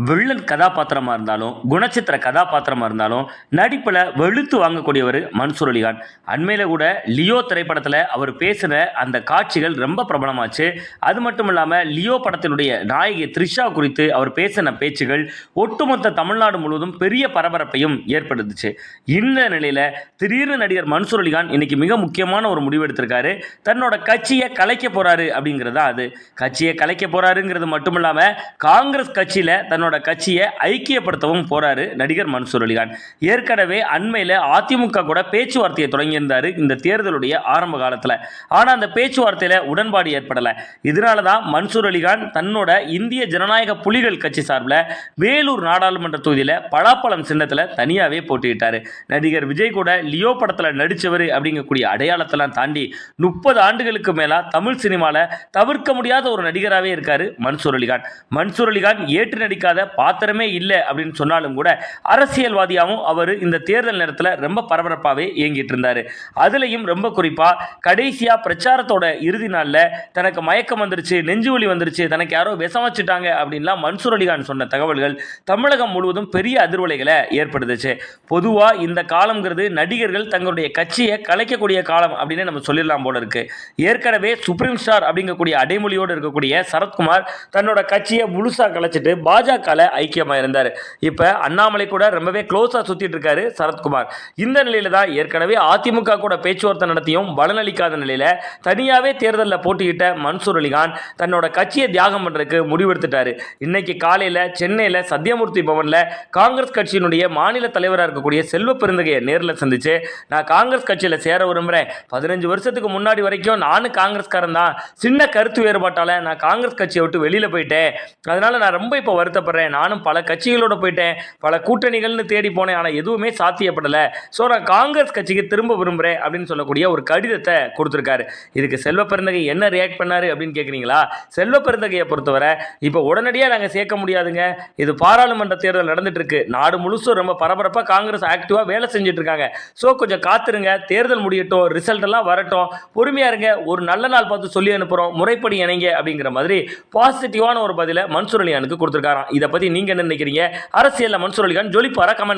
Villain கதாபாத்திரமாக இருந்தாலும் குணச்சித்திர கதாபாத்திரமாக இருந்தாலும் நடிப்பில் வெளுத்து வாங்கக்கூடியவர் மன்சூர் அலிகான். அண்மையில் கூட லியோ திரைப்படத்தில் அவர் பேசின அந்த காட்சிகள் ரொம்ப பிரபலமாச்சு. அது மட்டும் இல்லாமல் லியோ படத்தினுடைய நாயகி த்ரிஷா குறித்து அவர் பேசின பேச்சுகள் ஒட்டுமொத்த தமிழ்நாடு முழுவதும் பெரிய பரபரப்பையும் ஏற்படுத்துச்சு. இந்த நிலையில் திடீர்னு நடிகர் மன்சூர் அலிகான் இன்னைக்கு மிக முக்கியமான ஒரு முடிவு எடுத்திருக்காரு. தன்னோட கட்சியை கலைக்க போறாரு அப்படிங்கிறதா அது. கட்சியை கலைக்க போறாருங்கிறது மட்டும் இல்லாமல் காங்கிரஸ் கட்சியில் தன்னோட கட்சியை ஐக்கியப்படுத்தவும் போறாரு நடிகர் மன்சூர் அலிகான். ஏற்கனவே அண்மையில் அதிமுக கூட பேச்சுவார்த்தையை தொடங்கியிருந்தாரு இந்த தேர்தலுடைய ஆரம்ப காலத்தில். ஆனால் அந்த பேச்சுவார்த்தையில் உடன்பாடு ஏற்படலை. இதனால தான் மன்சூர் அலிகான் தன்னோட இந்திய ஜனநாயக புலிகள் கட்சி சார்பில் வேலூர் நாடாளுமன்ற தொகுதியில் பலாப்பழம் சின்னத்தில் தனியாகவே போட்டியிட்டார். நடிகர் விஜய் கூட லியோ படத்தில் நடித்தவர் அப்படிங்கக்கூடிய அடையாளத்தெல்லாம் தாண்டி 30 ஆண்டுகளுக்கு மேலா தமிழ் சினிமாவில் தவிர்க்க முடியாத ஒரு நடிகராகவே இருக்காரு மன்சூர் அலிகான். மன்சூர் அலிகான் ஏற்று நடிக்காத பாத்திரமே இல்லை அப்படின்னு சொன்னாலும் கூட அரசியல்வாதியாகவும் அவர் இந்த தேர்தல் நேரத்தில் ரொம்ப பரபரப்பாகவே இயங்கிட்டு இருந்தார். அதுலேயும் ரொம்ப குறிப்பாக கடைசியாக பிரச்சாரத்தோட இறுதி நாளில் தனக்கு மயக்கம் வந்துருச்சு, நெஞ்சு வலி வந்துருச்சு, தனக்கு யாரோ விஷம் வச்சுட்டாங்க அப்படின்லாம் மன்சூர் அலிகான் சொன்ன தகவல்கள் தமிழகம் முழுவதும் பெரிய அதிர்வலைகளை ஏற்படுத்துச்சு. பொதுவாக இந்த காலம்ங்கிறது நடிகர்கள் தங்களுடைய கட்சியை கலைக்கக்கூடிய காலம் அப்படின்னு நம்ம சொல்லிடலாம் போல இருக்கு. ஏற்கனவே சுப்ரீம் ஸ்டார் அப்படிங்கக்கூடிய அடைமொழியோடு இருக்கக்கூடிய சரத்குமார் தன்னோட கட்சியை முழுசாக கலைச்சிட்டு பாஜக ஐக்கியமாக இருந்தார். இப்போ அண்ணாமலை கூட ரொம்பவே க்ளோஸாக சுற்றிட்டு இருக்காரு சரத்குமார். இந்த நிலையில தான் ஏற்கனவே அதிமுக கூட பேச்சுவார்த்தை நடத்தியும் பலனளிக்காத நிலையில தனியாகவே தேர்தலில் போட்டியிட்ட மன்சூர் அலிகான் தன்னோட கட்சியை தியாகம் பண்ணுறதுக்கு முடிவெடுத்துட்டாரு. இன்னைக்கு காலையில் சென்னையில் சத்யமூர்த்தி பவனில் காங்கிரஸ் கட்சியினுடைய மாநில தலைவராக இருக்கக்கூடிய செல்வ பெருந்தகையை நேரில் சந்திச்சு, நான் காங்கிரஸ் கட்சியில் சேர விரும்புகிறேன், 15 வருஷத்துக்கு முன்னாடி வரைக்கும் நானும் காங்கிரஸ்காரன் தான், சின்ன கருத்து வேறுபாட்டால் நான் காங்கிரஸ் கட்சியை விட்டு வெளியில் போயிட்டேன், அதனால நான் ரொம்ப இப்போ வருத்தப்படுறேன், நானும் பல கட்சிகளோட போயிட்டேன், பல கூட்டணிகள்னு தேடி போனேன், ஆனால் எதுவுமே சாத்தியப்படலை, ஸோ நான் காங்கிரஸ் கட்சிக்கு திரும்ப விரும்புகிறேன் அப்படின்னு சொல்லக்கூடிய ஒரு கடிதத்தை கொடுத்துருக்காரு. இதுக்கு செல்வ பெருந்தகை என்ன ரியாக்ட் பண்ணாரு அப்படின்னு கேட்குறீங்களா? செல்வ பெருந்தகையை பொறுத்தவரை இப்போ உடனடியாக நாங்கள் சேர்க்க முடியாதுங்க, இது பாராளுமன்ற தேர்தல் நடந்துட்டு இருக்கு, நாடு முழுசும் ரொம்ப பரபரப்பாக காங்கிரஸ் ஆக்டிவாக வேலை செஞ்சுட்டு இருக்காங்க, ஸோ கொஞ்சம் காத்துருங்க, தேர்தல் முடியட்டும், ரிசல்ட் எல்லாம் வரட்டும், பொறுமையா இருங்க, ஒரு நல்ல நாள் பார்த்து சொல்லி அனுப்புகிறோம், முறைப்படி இணைங்க அப்படிங்கிற மாதிரி பாசிட்டிவான ஒரு பதிலை மன்சூர் அலிகானுக்கு கொடுத்துருக்காராம். இதை பற்றி நீங்கள் என்ன நினைக்கிறீங்க? அரசியலில் மன்சூர் அலிகான் ஜொலிப்பாரா? கமெண்ட்